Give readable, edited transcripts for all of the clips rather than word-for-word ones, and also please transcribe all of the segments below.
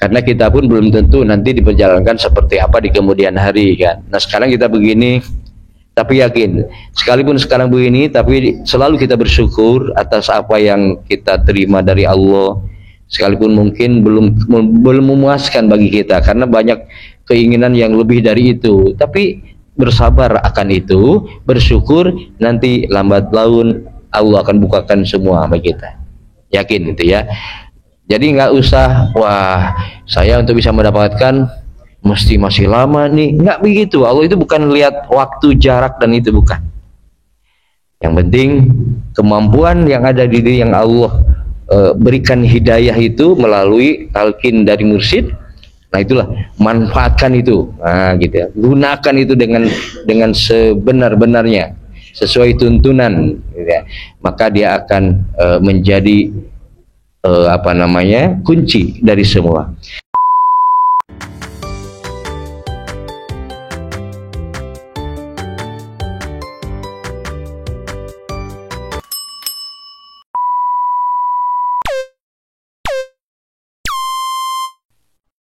Karena kita pun belum tentu nanti diperjalankan seperti apa di kemudian hari kan. Nah sekarang kita begini, tapi yakin sekalipun sekarang begini, tapi selalu kita bersyukur atas apa yang kita terima dari Allah, sekalipun mungkin belum memuaskan bagi kita karena banyak keinginan yang lebih dari itu, tapi bersabar akan itu, bersyukur, nanti lambat laun Allah akan bukakan semua bagi kita, yakin itu ya. Jadi nggak usah, wah saya untuk bisa mendapatkan mesti masih lama nih, nggak begitu. Allah itu bukan lihat waktu, jarak, dan itu bukan. Yang penting kemampuan yang ada di diri yang Allah berikan hidayah itu melalui talqin dari mursyid. Nah itulah, manfaatkan itu, nah gitu ya, gunakan itu dengan sebenar-benarnya sesuai tuntunan, gitu ya. Maka dia akan menjadi kunci dari semua.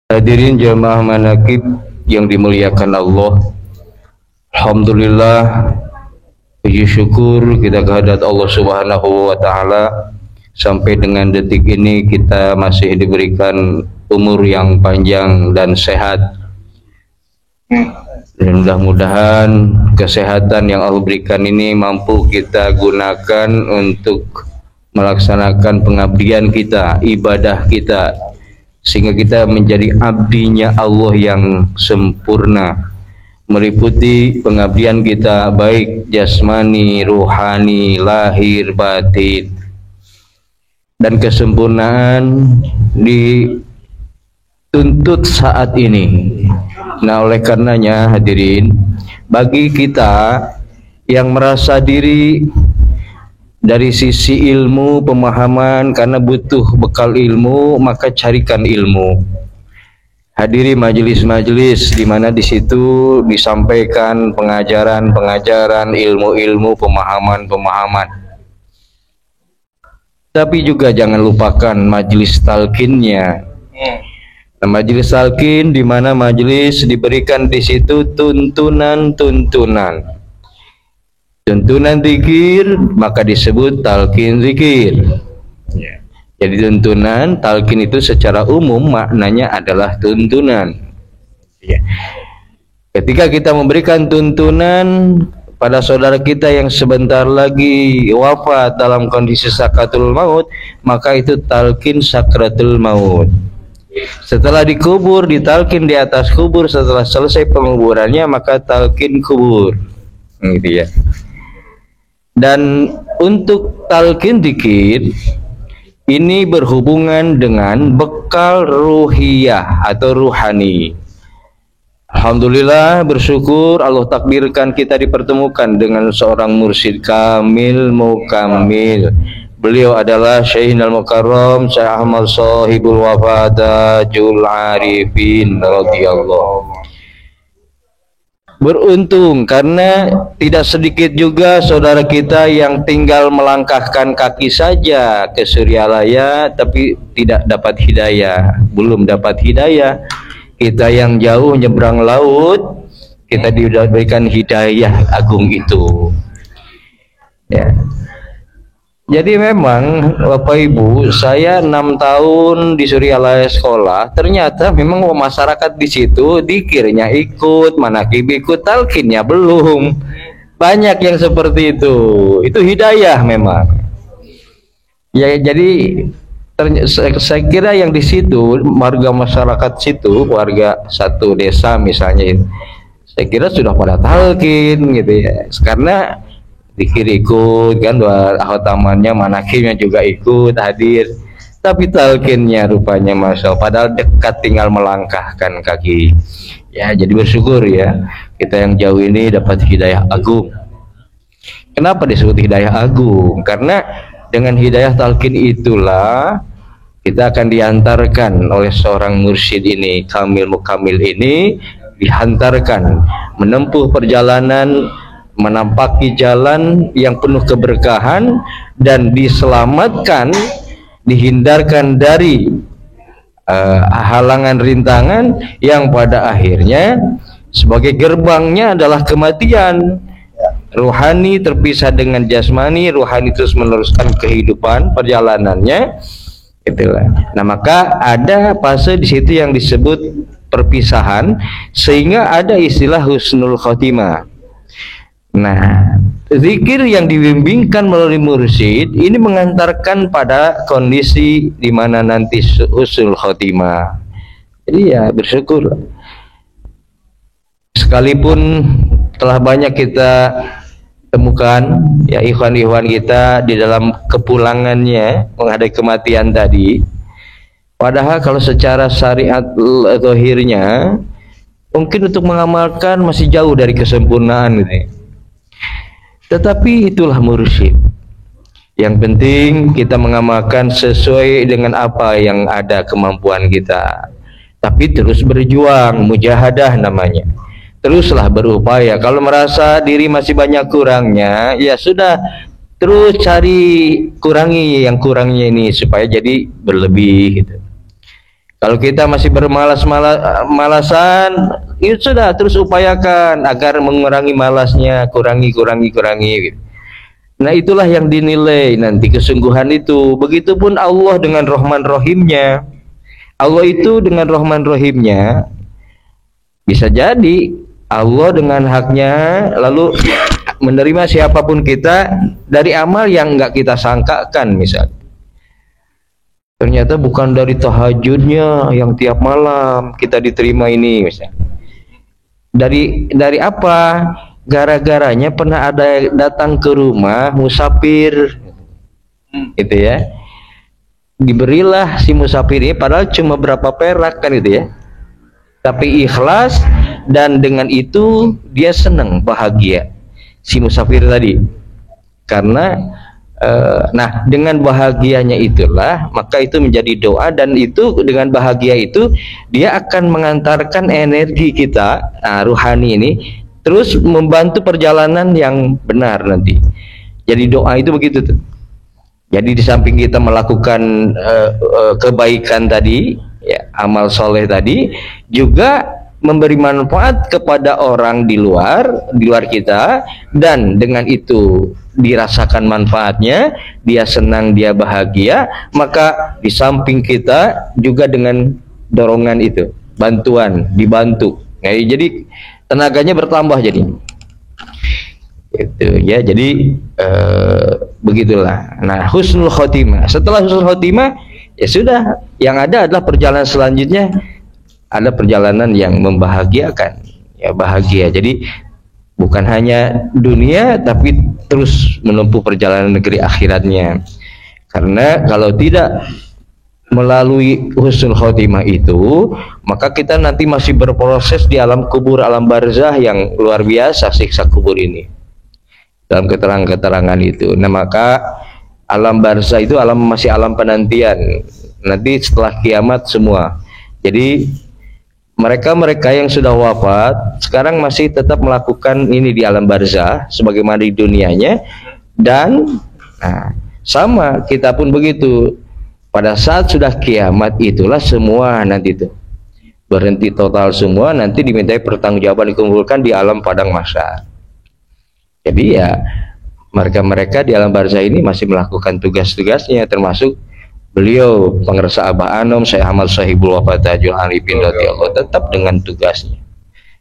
Hadirin jamaah manaqib yang dimuliakan Allah, alhamdulillah, puji syukur kita kehadirat Allah Subhanahu wa taala. Sampai dengan detik ini kita masih diberikan umur yang panjang dan sehat, dan mudah-mudahan kesehatan yang Allah berikan ini mampu kita gunakan untuk melaksanakan pengabdian kita, ibadah kita, sehingga kita menjadi abdinya Allah yang sempurna, meliputi pengabdian kita baik jasmani, rohani, lahir, batin, dan kesempurnaan dituntut saat ini. Nah oleh karenanya hadirin, bagi kita yang merasa diri dari sisi ilmu, pemahaman, karena butuh bekal ilmu, maka carikan ilmu. Hadiri majelis-majelis di mana di situ disampaikan pengajaran-pengajaran, ilmu-ilmu, pemahaman-pemahaman. Tapi juga jangan lupakan majelis talqinnya. Nah, majelis talqin di mana majelis diberikan di situ tuntunan zikir, maka disebut talqin zikir. Jadi tuntunan talqin itu secara umum maknanya adalah tuntunan. Ketika kita memberikan tuntunan pada saudara kita yang sebentar lagi wafat dalam kondisi sakratul maut, maka itu talqin sakratul maut. Setelah dikubur, ditalqin di atas kubur. Setelah selesai penguburannya, maka talqin kubur, gitu ya. Dan untuk talqin dzikir ini berhubungan dengan bekal ruhiyah atau ruhani. Alhamdulillah, bersyukur Allah takdirkan kita dipertemukan dengan seorang mursyid kamil mukamil. Beliau adalah Syekhul Mukarram Syekh Ahmad Shahibul Wafadatul Arifin radhiyallahu. Beruntung karena tidak sedikit juga saudara kita yang tinggal melangkahkan kaki saja ke Suryalaya tapi tidak dapat hidayah, belum dapat hidayah. Kita yang jauh nyebrang laut, kita diberikan hidayah agung itu. Ya. Jadi memang Bapak Ibu, saya 6 tahun di Suryalaya sekolah, ternyata memang masyarakat di situ dikirnya ikut, manaqib ikut, talqinnya belum. Banyak yang seperti itu. Itu hidayah memang. Ya, jadi saya kira yang di situ, warga masyarakat situ, warga satu desa misalnya, saya kira sudah pada talqin gitu ya. Karena dikir ikut kan, dua tamannya, manaqibnya juga ikut hadir, tapi talqinnya rupanya masya Allah, padahal dekat tinggal melangkahkan kaki. Ya, jadi bersyukur ya kita yang jauh ini dapat hidayah agung. Kenapa disebut hidayah agung? Karena dengan hidayah talqin itulah kita akan diantarkan oleh seorang mursyid ini, kamil mukamil ini, dihantarkan menempuh perjalanan, menampaki jalan yang penuh keberkahan, dan diselamatkan, dihindarkan dari halangan rintangan yang pada akhirnya sebagai gerbangnya adalah kematian. Ruhani terpisah dengan jasmani, ruhani terus meneruskan kehidupan perjalanannya, itulah. Nah, maka ada fase di situ yang disebut perpisahan, sehingga ada istilah husnul khotimah. Nah, zikir yang dibimbingkan melalui mursyid ini mengantarkan pada kondisi di mana nanti husnul khotimah. Jadi ya bersyukur. Sekalipun telah banyak kita temukan ya ikhwan-ikhwan kita di dalam kepulangannya menghadapi kematian tadi, padahal kalau secara syariat zahirnya mungkin untuk mengamalkan masih jauh dari kesempurnaan gitu ya. Tetapi itulah mursyid. Yang penting kita mengamalkan sesuai dengan apa yang ada kemampuan kita, tapi terus berjuang, mujahadah namanya. Teruslah berupaya. Kalau merasa diri masih banyak kurangnya, ya sudah, terus cari kurangi yang kurangnya ini supaya jadi berlebih gitu. Kalau kita masih bermalas-malasan, ya sudah, terus upayakan agar mengurangi malasnya, kurangi gitu. Nah, itulah yang dinilai nanti kesungguhan itu. Begitupun Allah dengan Rahman Rahimnya. Allah itu dengan Rahman Rahimnya, bisa jadi Allah dengan haknya lalu menerima siapapun kita dari amal yang enggak kita sangkakan. Misal ternyata bukan dari tahajudnya yang tiap malam kita diterima ini, misal dari apa, gara-garanya pernah ada datang ke rumah musafir gitu ya, diberilah si musafir ini padahal cuma berapa perak kan gitu ya, tapi ikhlas, dan dengan itu dia senang, bahagia si musafir tadi. Karena nah, dengan bahagianya itulah maka itu menjadi doa, dan itu dengan bahagia itu dia akan mengantarkan energi kita, ruhani ini terus membantu perjalanan yang benar nanti. Jadi doa itu begitu tuh. Jadi di samping kita melakukan kebaikan tadi ya, amal soleh tadi, juga memberi manfaat kepada orang di luar kita, dan dengan itu dirasakan manfaatnya, dia senang, dia bahagia, maka di samping kita juga dengan dorongan itu, bantuan, dibantu. Nah, jadi tenaganya bertambah jadi. Itu ya, jadi begitulah. Nah, husnul khotimah. Setelah husnul khotimah ya sudah, yang ada adalah perjalanan selanjutnya, ada perjalanan yang membahagiakan, ya bahagia. Jadi bukan hanya dunia tapi terus menempuh perjalanan negeri akhiratnya. Karena kalau tidak melalui husnul khotimah itu, maka kita nanti masih berproses di alam kubur, alam barzah yang luar biasa siksa kubur ini. Dalam keterangan-keterangan itu. Nah, maka alam barzah itu masih alam penantian. Nanti setelah kiamat semua. Jadi mereka yang sudah wafat sekarang masih tetap melakukan ini di alam barzah sebagaimana di dunianya, dan nah, sama kita pun begitu. Pada saat sudah kiamat itulah semua nanti itu berhenti total semua, nanti dimintai pertanggungjawaban, dikumpulkan di alam padang mahsyar. Jadi ya mereka di alam barzah ini masih melakukan tugas-tugasnya, termasuk beliau pengersa Abah Anom, Syekh Ahmad Sahibul Wafat Tajul Arifin radhiyallahu, tetap dengan tugasnya,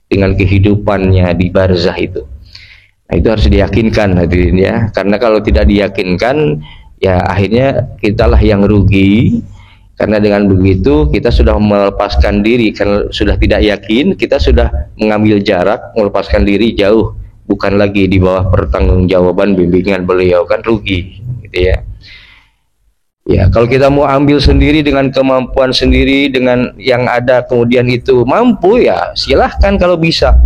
dengan kehidupannya di barzah itu. Nah, itu harus diyakinkan hadirin ya, karena kalau tidak diyakinkan ya akhirnya kitalah yang rugi. Karena dengan begitu kita sudah melepaskan diri, karena sudah tidak yakin, kita sudah mengambil jarak, melepaskan diri jauh, bukan lagi di bawah pertanggungjawaban bimbingan beliau, kan rugi gitu ya. Ya, kalau kita mau ambil sendiri dengan kemampuan sendiri, dengan yang ada kemudian itu mampu, ya silahkan kalau bisa.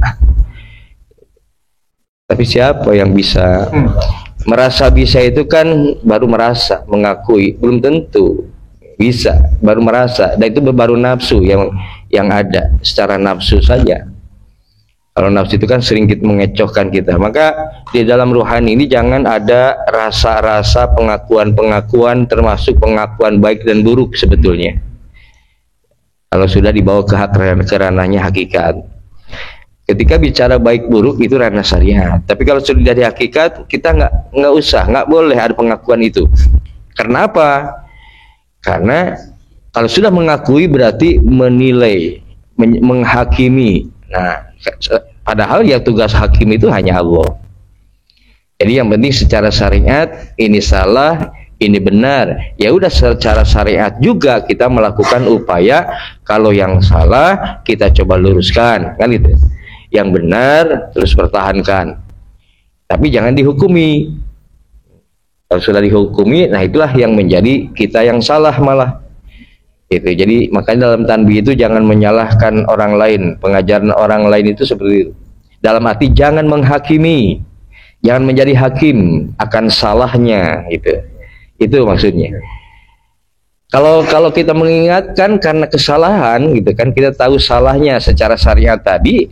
Tapi siapa yang bisa? Merasa bisa itu kan baru merasa, mengakui, belum tentu bisa, baru merasa, dan itu baru nafsu yang ada secara nafsu saja. Kalau nafsu itu kan sering mengecohkan kita. Maka di dalam ruhani ini jangan ada rasa-rasa pengakuan-pengakuan, termasuk pengakuan baik dan buruk sebetulnya. Kalau sudah dibawa ke ranahnya hakikat. Ketika bicara baik buruk itu ranah syariat. Tapi kalau sudah dari hakikat, kita nggak usah, nggak boleh ada pengakuan itu. Karena apa? Karena kalau sudah mengakui berarti menilai, menghakimi. Nah, padahal yang tugas hakim itu hanya Allah. Jadi yang penting secara syariat ini salah, ini benar. Ya udah secara syariat juga kita melakukan upaya kalau yang salah kita coba luruskan, kan itu. Yang benar terus pertahankan. Tapi jangan dihukumi. Kalau sudah dihukumi, nah itulah yang menjadi kita yang salah malah. Gitu. Jadi makanya dalam tanbih itu jangan menyalahkan orang lain, pengajaran orang lain itu seperti itu. Dalam arti jangan menghakimi, jangan menjadi hakim akan salahnya, gitu. Itu maksudnya. Kalau kita mengingatkan karena kesalahan, gitu kan, kita tahu salahnya secara syariat tadi,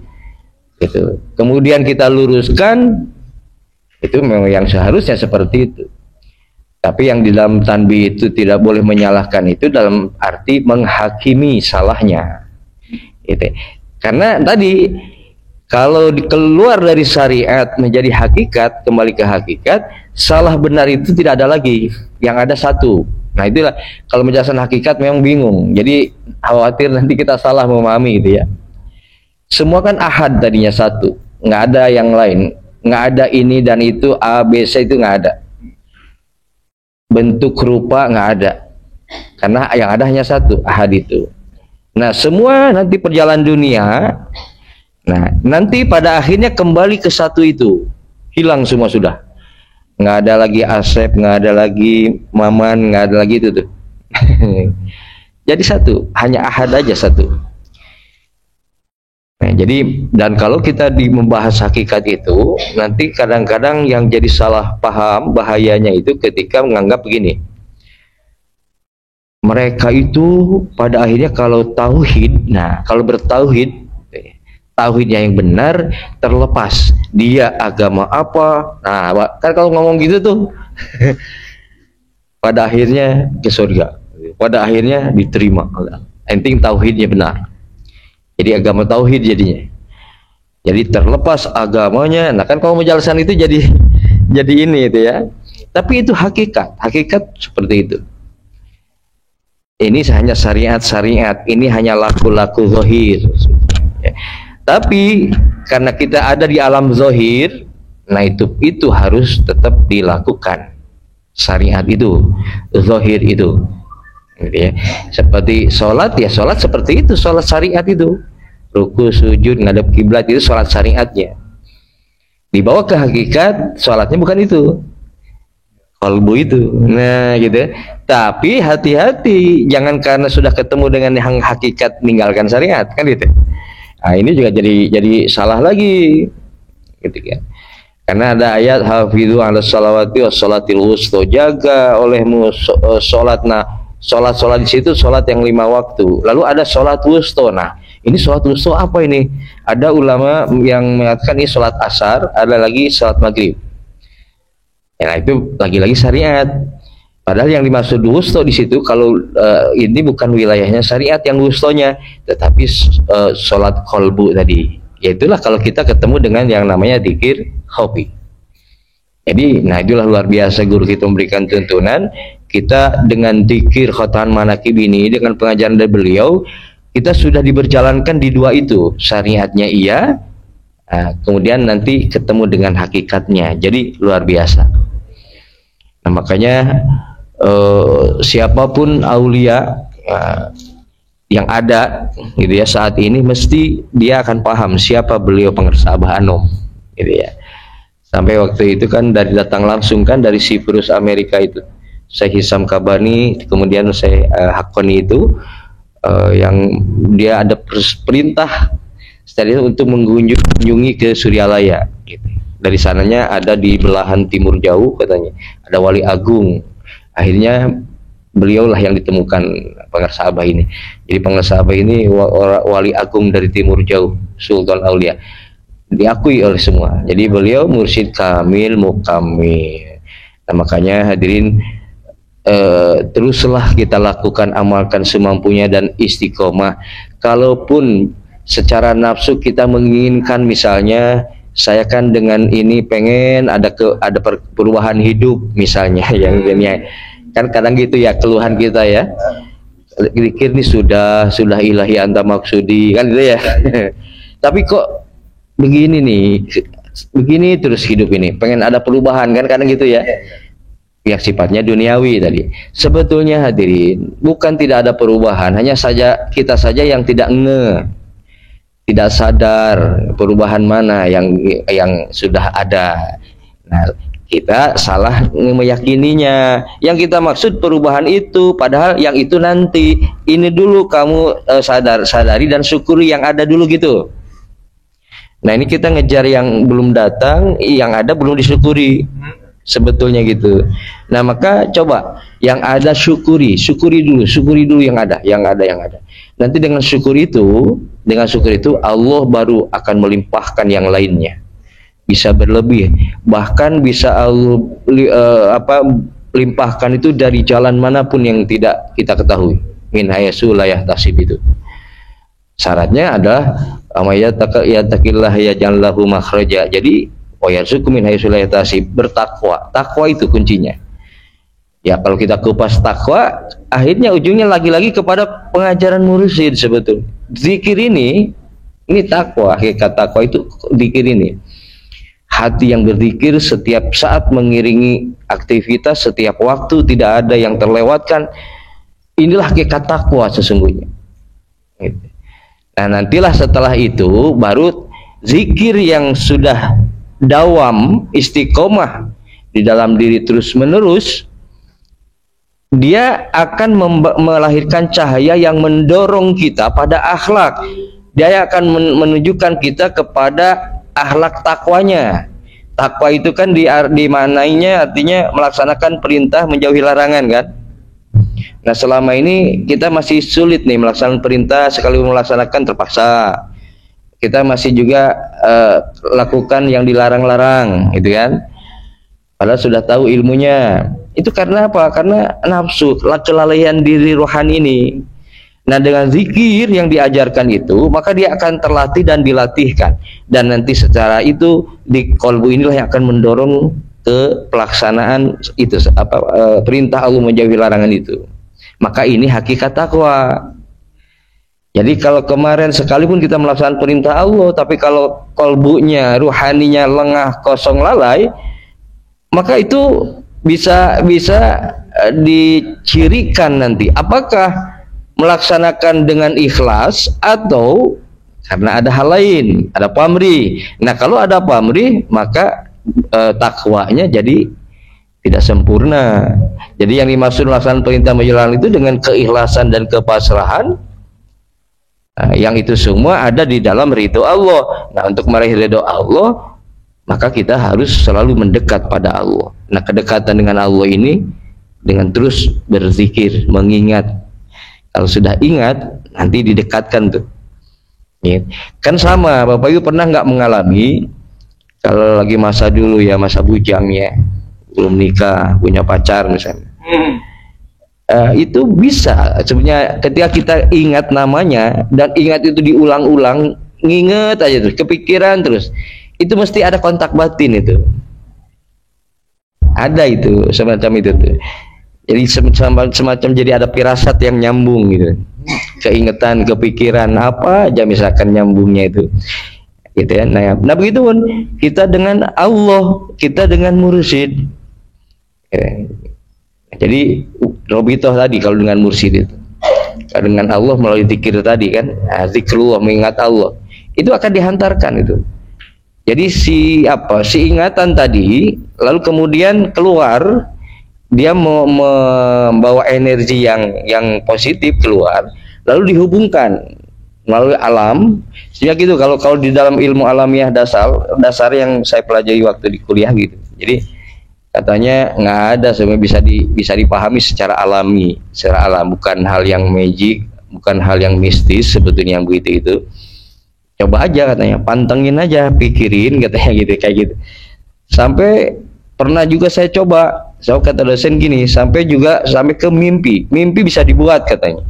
gitu. Kemudian kita luruskan, itu memang yang seharusnya seperti itu. Tapi yang di dalam tanbih itu tidak boleh menyalahkan itu dalam arti menghakimi salahnya. Gitu. Karena tadi kalau keluar dari syariat menjadi hakikat, kembali ke hakikat, salah benar itu tidak ada lagi, yang ada satu. Nah itulah kalau menjelaskan hakikat memang bingung. Jadi khawatir nanti kita salah memahami gitu ya. Semua kan ahad tadinya satu, nggak ada yang lain, nggak ada ini dan itu A B C itu nggak ada. Bentuk rupa nggak ada, karena yang ada hanya satu, ahad itu. Nah semua nanti perjalanan dunia, nah nanti pada akhirnya kembali ke satu itu, hilang semua sudah, nggak ada lagi Asep, nggak ada lagi Maman, nggak ada lagi itu tuh. Jadi satu, hanya ahad aja satu. Nah, jadi dan kalau kita membahas hakikat itu, nanti kadang-kadang yang jadi salah paham bahayanya itu ketika menganggap begini. Mereka itu pada akhirnya kalau tauhid, nah kalau bertauhid, tauhidnya yang benar terlepas dia agama apa. Nah, kan kalau ngomong gitu tuh pada akhirnya ke surga. Pada akhirnya diterima. Penting tauhidnya benar. Jadi agama tauhid jadinya. Jadi terlepas agamanya. Nah kan kalau menjelaskan itu jadi ini itu ya. Tapi itu hakikat seperti itu. Ini hanya syariat. Ini hanya laku-laku zahir. Ya. Tapi karena kita ada di alam zahir, nah itu harus tetap dilakukan. Syariat itu, zahir itu. Gitu ya. Seperti sholat ya, sholat seperti itu, sholat syariat itu, ruku, sujud, ngadep kiblat itu sholat syariatnya. Dibawa ke hakikat, sholatnya bukan itu, qalbu itu. Nah gitu. Tapi hati-hati, jangan karena sudah ketemu dengan yang hakikat meninggalkan syariat, kan gitu. Nah ini juga jadi salah lagi, gitu kan. Karena ada ayat hafidhu 'alas shalawati was shalatil wusta, jaga olehmu sholat. Nah sholat di situ sholat yang 5 waktu. Lalu ada sholat wusta. Nah ini sholat wusta apa ini? Ada ulama yang mengatakan ini sholat asar, ada lagi sholat maghrib. Ya itu lagi-lagi syariat. Padahal yang dimaksud wusta di situ kalau ini bukan wilayahnya syariat yang wustonya, tetapi sholat qalbu tadi. Yaitulah kalau kita ketemu dengan yang namanya dzikir khafi. Jadi, nah itulah luar biasa guru kita memberikan tuntunan. Kita dengan dzikir khotan manakib ini, dengan pengajaran dari beliau, kita sudah diberjalankan di dua itu. Syariatnya iya, kemudian nanti ketemu dengan hakikatnya. Jadi luar biasa. Nah makanya siapapun aulia yang ada gitu ya saat ini, mesti dia akan paham siapa beliau pengersa Abah Anom gitu ya. Sampai waktu itu kan datang langsung kan dari Siprus Amerika itu saya Hisam Kabani, kemudian saya Hakoni itu yang dia ada perintah setelah itu untuk mengunjungi ke Suryalaya gitu. Dari sananya ada di belahan timur jauh katanya ada wali agung. Akhirnya beliaulah yang ditemukan pengersa Abah ini. Jadi pengersa Abah ini wali agung dari timur jauh, Sultan Aulia, diakui oleh semua. Jadi beliau mursyid kamil mukamil. Nah makanya hadirin teruslah kita lakukan, amalkan semampunya dan istiqomah. Kalaupun secara nafsu kita menginginkan, misalnya saya kan dengan ini pengen ada perubahan hidup misalnya, yang ini kan kadang gitu ya keluhan kita ya, pikir ini sudah ilahi anta maksudi kan gitu ya. Tapi kok begini nih, begini terus hidup ini, pengen ada perubahan kan kadang gitu ya, yang sifatnya duniawi tadi. Sebetulnya hadirin, bukan tidak ada perubahan, hanya saja kita saja yang tidak tidak sadar perubahan mana yang sudah ada. Nah, kita salah meyakininya. Yang kita maksud perubahan itu, padahal yang itu nanti. Ini dulu kamu sadari dan syukuri yang ada dulu gitu. Nah, ini kita ngejar yang belum datang, yang ada belum disyukuri. Sebetulnya gitu. Nah, maka coba yang ada syukuri dulu yang ada. Nanti dengan syukur itu Allah baru akan melimpahkan yang lainnya. Bisa berlebih, bahkan bisa Allah limpahkan itu dari jalan manapun yang tidak kita ketahui. Min haitsu la yahtasib itu. Syaratnya adalah yattaqillah yaj'al lahu makhraja. Jadi yarzuqhu min haitsu la yahtasib, bertakwa. Takwa itu kuncinya. Ya, kalau kita kupas takwa, akhirnya ujungnya lagi-lagi kepada pengajaran mursyid sebetulnya. Zikir ini takwa, hakikat takwa itu zikir ini. Hati yang berzikir setiap saat mengiringi aktivitas, setiap waktu tidak ada yang terlewatkan. Inilah hakikat takwa sesungguhnya. Nah, nantilah setelah itu baru zikir yang sudah dawam, istiqomah di dalam diri terus menerus, dia akan melahirkan cahaya yang mendorong kita pada akhlak. Dia akan menunjukkan kita kepada akhlak takwanya. Takwa itu kan dimanainya artinya melaksanakan perintah, menjauhi larangan kan. Nah, selama ini kita masih sulit nih melaksanakan perintah, sekali melaksanakan terpaksa. Kita masih juga lakukan yang dilarang-larang gitu kan. Padahal sudah tahu ilmunya. Itu karena apa? Karena nafsu, kelalaian diri rohani ini. Nah, dengan zikir yang diajarkan itu, maka dia akan terlatih dan dilatihkan. Dan nanti secara itu di kolbu inilah yang akan mendorong ke pelaksanaan itu perintah Allah menjauhi larangan itu. Maka ini hakikat takwa. Jadi kalau kemarin sekalipun kita melaksanakan perintah Allah, tapi kalau kolbunya, ruhaninya lengah, kosong, lalai, maka itu bisa dicirikan nanti apakah melaksanakan dengan ikhlas atau karena ada hal lain, ada pamrih. Nah, kalau ada pamrih maka takwanya jadi tidak sempurna. Jadi yang dimaksud melaksanakan perintah menjalankan itu dengan keikhlasan dan kepasrahan, yang itu semua ada di dalam ridho Allah. Nah, untuk meraih ridho Allah maka kita harus selalu mendekat pada Allah. Nah, kedekatan dengan Allah ini dengan terus berzikir, mengingat. Kalau sudah ingat, nanti didekatkan tuh. Kan sama, Bapak Ibu pernah nggak mengalami kalau lagi masa dulu ya, masa bujang ya, belum nikah, punya pacar misalnya. Itu bisa sebenarnya ketika kita ingat namanya dan ingat itu diulang-ulang, nginget aja terus, kepikiran terus. Itu mesti ada kontak batin itu. Ada itu semacam itu tuh. Jadi semacam jadi ada firasat yang nyambung gitu. Keingetan, kepikiran apa aja misalkan nyambungnya itu. Gitu ya. Nah begitu pun kita dengan Allah, kita dengan mursyid. Jadi robitoh tadi kalau dengan mursyid itu. Kalau dengan Allah melalui zikir tadi kan, zikrullah, mengingat Allah. Itu akan dihantarkan itu. Jadi si ingatan tadi lalu kemudian keluar, dia membawa energi yang positif keluar, lalu dihubungkan melalui alam. Sehingga gitu kalau di dalam ilmu alamiah dasar yang saya pelajari waktu di kuliah gitu. Jadi katanya nggak ada sebenarnya bisa dipahami secara alami, secara alam, bukan hal yang magic, bukan hal yang mistis sebetulnya yang begitu itu. Coba aja katanya, pantengin aja, pikirin katanya gitu, kayak gitu. Sampai pernah juga saya coba So kata dosen gini, sampai ke mimpi. Mimpi bisa dibuat katanya.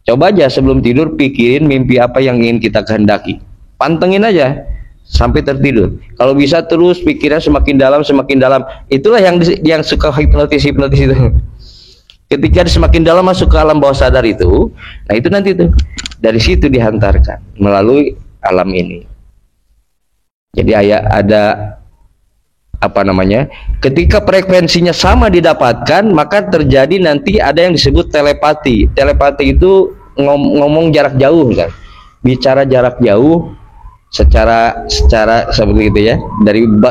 Coba aja sebelum tidur pikirin mimpi apa yang ingin kita kehendaki. Pantengin aja sampai tertidur. Kalau bisa terus pikiran semakin dalam semakin dalam. Itulah yang suka hipnotis itu. Ketika semakin dalam masuk ke alam bawah sadar itu, nah itu nanti tuh dari situ dihantarkan melalui alam ini. Jadi ada apa namanya? Ketika frekuensinya sama didapatkan, maka terjadi nanti ada yang disebut telepati. Telepati itu ngomong jarak jauh kan. Bicara jarak jauh secara seperti itu ya.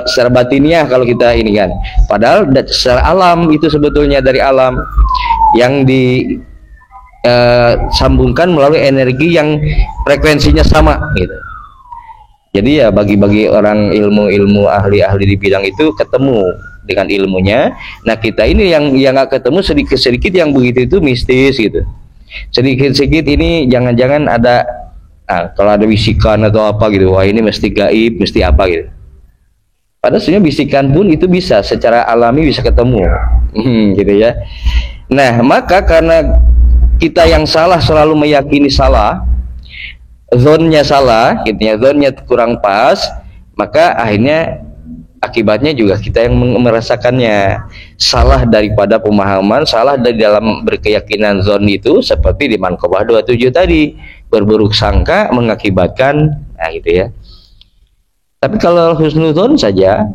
Secara batiniah kalau kita ini kan. Padahal secara alam itu sebetulnya dari alam yang disambungkan melalui energi yang frekuensinya sama gitu. Jadi ya bagi orang ilmu ahli-ahli di bidang itu ketemu dengan ilmunya. Nah kita ini yang nggak ketemu sedikit-sedikit yang begitu itu mistis gitu. Sedikit-sedikit ini jangan-jangan ada kalau ada bisikan atau apa gitu, wah ini mesti gaib, mesti apa gitu. Padahal sebenarnya bisikan pun itu bisa secara alami bisa ketemu, gitu ya. Nah maka karena kita yang salah selalu meyakini salah, zonnya salah, gitu ya, zonnya kurang pas, maka akhirnya akibatnya juga kita yang merasakannya. Salah daripada pemahaman, salah dari dalam berkeyakinan zon itu, seperti di Manqobah 27 tadi, berburuk sangka mengakibatkan, nah gitu ya. Tapi kalau husnudzon saja,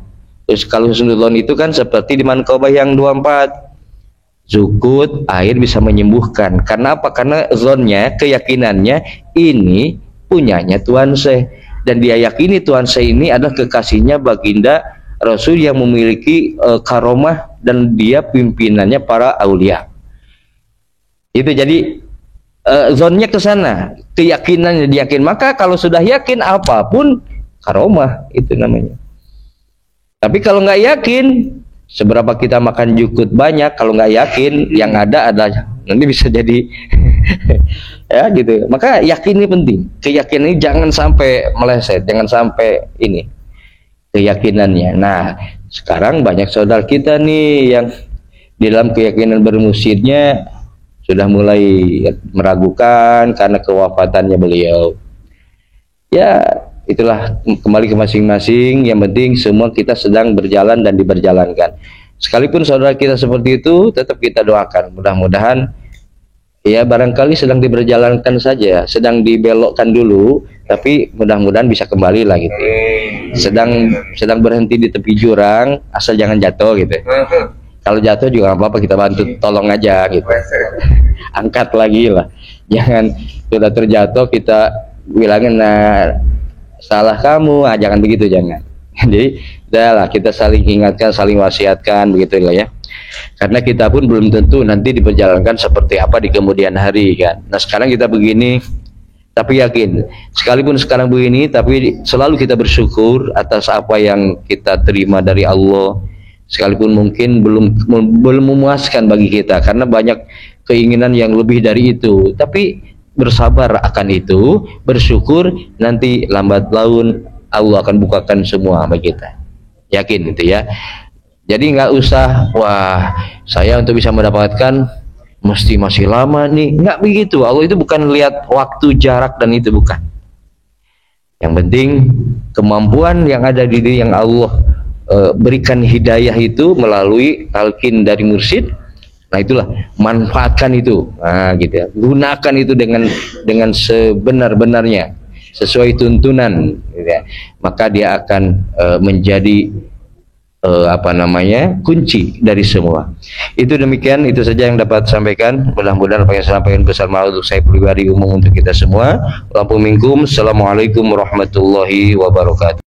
kalau husnudzon itu kan seperti di Manqobah yang 24, zukut, air bisa menyembuhkan. Karena apa? Karena zonnya, keyakinannya ini punyanya Tuan Syekh, dan dia yakini Tuan Syekh ini adalah kekasihnya baginda Rasul yang memiliki karomah, dan dia pimpinannya para aulia. Itu jadi zonnya ke sana, keyakinannya diyakin. Maka kalau sudah yakin apapun karomah itu namanya. Tapi kalau nggak yakin, seberapa kita makan jukut banyak, kalau nggak yakin, yang ada nanti bisa jadi ya gitu. Maka yakin ini penting. Keyakinan ini jangan sampai meleset, jangan sampai ini keyakinannya. Nah, sekarang banyak saudara kita nih yang di dalam keyakinan bermusyidnya sudah mulai meragukan karena kewafatannya beliau. Ya, itulah kembali ke masing-masing. Yang penting semua kita sedang berjalan dan diberjalankan. Sekalipun saudara kita seperti itu, tetap kita doakan. Mudah-mudahan ya barangkali sedang diberjalankan saja, sedang dibelokkan dulu, tapi mudah-mudahan bisa kembali lah gitu. Sedang berhenti di tepi jurang, asal jangan jatuh gitu. Kalau jatuh juga nggak apa-apa, kita bantu tolong aja gitu. Angkat lagi lah. Jangan sudah terjatuh kita bilangin salah kamu, jangan begitu, jangan. Jadi udahlah, kita saling ingatkan, saling wasiatkan begitu lah ya. Karena kita pun belum tentu nanti diperjalankan seperti apa di kemudian hari kan. Nah sekarang kita begini, tapi yakin sekalipun sekarang begini, tapi selalu kita bersyukur atas apa yang kita terima dari Allah, sekalipun mungkin belum memuaskan bagi kita karena banyak keinginan yang lebih dari itu, tapi bersabar akan itu, bersyukur, nanti lambat laun Allah akan bukakan semua bagi kita, yakin itu ya. Jadi nggak usah, wah saya untuk bisa mendapatkan mesti masih lama nih, nggak begitu. Allah itu bukan lihat waktu, jarak, dan itu bukan. Yang penting kemampuan yang ada di diri yang Allah berikan hidayah itu melalui talqin dari mursyid. Nah itulah, manfaatkan itu, nah gitu ya, gunakan itu dengan sebenar-benarnya sesuai tuntunan, gitu ya. Maka dia akan menjadi kunci dari semua. Itu demikian, itu saja yang dapat sampaikan. Mudah-mudahan apa yang saya sampaikan besar manfaat untuk saya pribadi, umum untuk kita semua. Assalamualaikum warahmatullahi wabarakatuh.